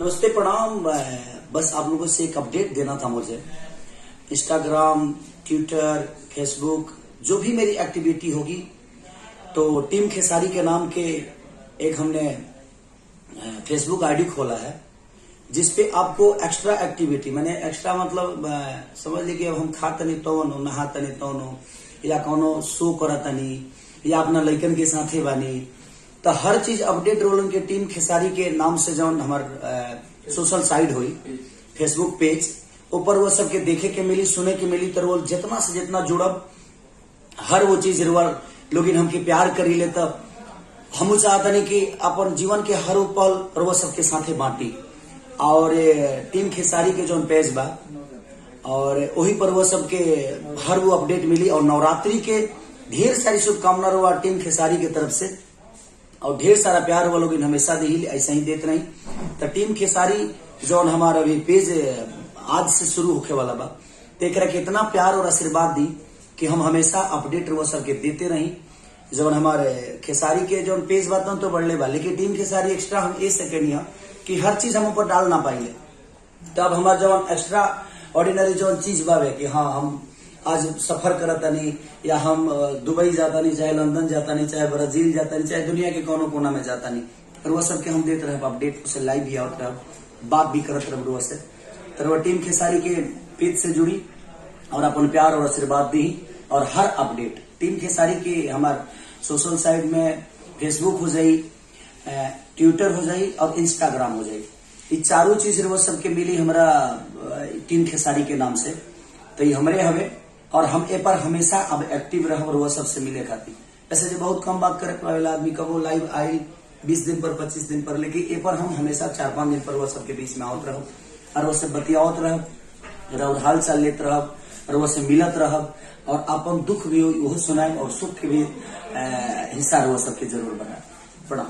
नमस्ते, प्रणाम। बस आप लोगों से एक अपडेट देना था मुझे। इंस्टाग्राम, ट्विटर, फेसबुक, जो भी मेरी एक्टिविटी होगी तो टीम खेसारी के नाम के एक हमने फेसबुक आईडी खोला है, जिसपे आपको एक्स्ट्रा एक्टिविटी, मैंने एक्स्ट्रा मतलब समझ लीजिए अब हम खातनी तौनो, नहातनी तौनो, या कोनो शो करतनी, या अपना लइकन के साथे बानी, तो हर चीज अपडेट रोलन के टीम खेसारी के नाम से जौन हमार सोशल साइट हुई, फेसबुक पेज ऊपर वो सबके देखे के मिली, सुने के मिली। तो वो जितना से जितना जुड़ब, हर वो चीज लोग हमके प्यार करी ले, तब हम चाहता नहीं कि अपन जीवन के हर पल वो सबके साथे बांटी। और टीम खेसारी के जो पेज बा, और वही पर वो सबके हर वो अपडेट मिली। और नवरात्रि के ढेर सारी शुभकामना रहा टीम खेसारी की तरफ से, और ढेर सारा प्यार वो लोग हमेशा दी, ऐसा ही देते रही। तो टीम खेसारी जो हमारा अभी पेज आज से शुरू होके वाला बा, देख रहे कितना प्यार और आशीर्वाद दी कि हम हमेशा अपडेट वो सबके देते रही। जो हमारे खेसारी के जो पेज बात तो बढ़ले बा, लेकिन टीम खेसारी एक्स्ट्रा हम ए सेकेंड कि हर चीज हम ऊपर डाल ना पाइले। तब हमारा जो एक्स्ट्रा ऑर्डिनरी जो चीज बावे कि हाँ हम आज सफर करता नहीं, या हम दुबई जाता नहीं, चाहे लंदन जाता नहीं, चाहे ब्राजील जाता नहीं, चाहे दुनिया के कोनो कोना में जाता नहीं, और वह सबके हम देते रहे अपडेट, उसे लाइव भी आवत रहे, बात भी करते रहे वो से। तो वह टीम खेसारी के पेज से जुड़ी और अपन प्यार और आशीर्वाद दी। और हर अपडेट टीम खेसारी के हमारे सोशल साइट में फेसबुक हो जाई, ट्विटर हो जाई और इंस्टाग्राम हो जाई। ये चारों चीज वो सबके मिली हमारा टीम खेसारी के नाम से। तो ये हमारे हवे, और हम ए पर हमेशा अब एक्टिव रह, और वो सबसे मिले खाती। ऐसे जो बहुत कम बात करे वाला आदमी कब वो लाइव आई 20 दिन पर, 25 दिन पर, लेकिन ए पर हम हमेशा 4-5 दिन पर वो सबके बीच में आवत रहो, और वो सब बतियावत रह, हाल चाल लेत रह, और वो से मिलत रह, और अपन दुख भी वो सुनाए और सुख के भी हिस्सा वो सबके जरूर बनाए। प्रणाम।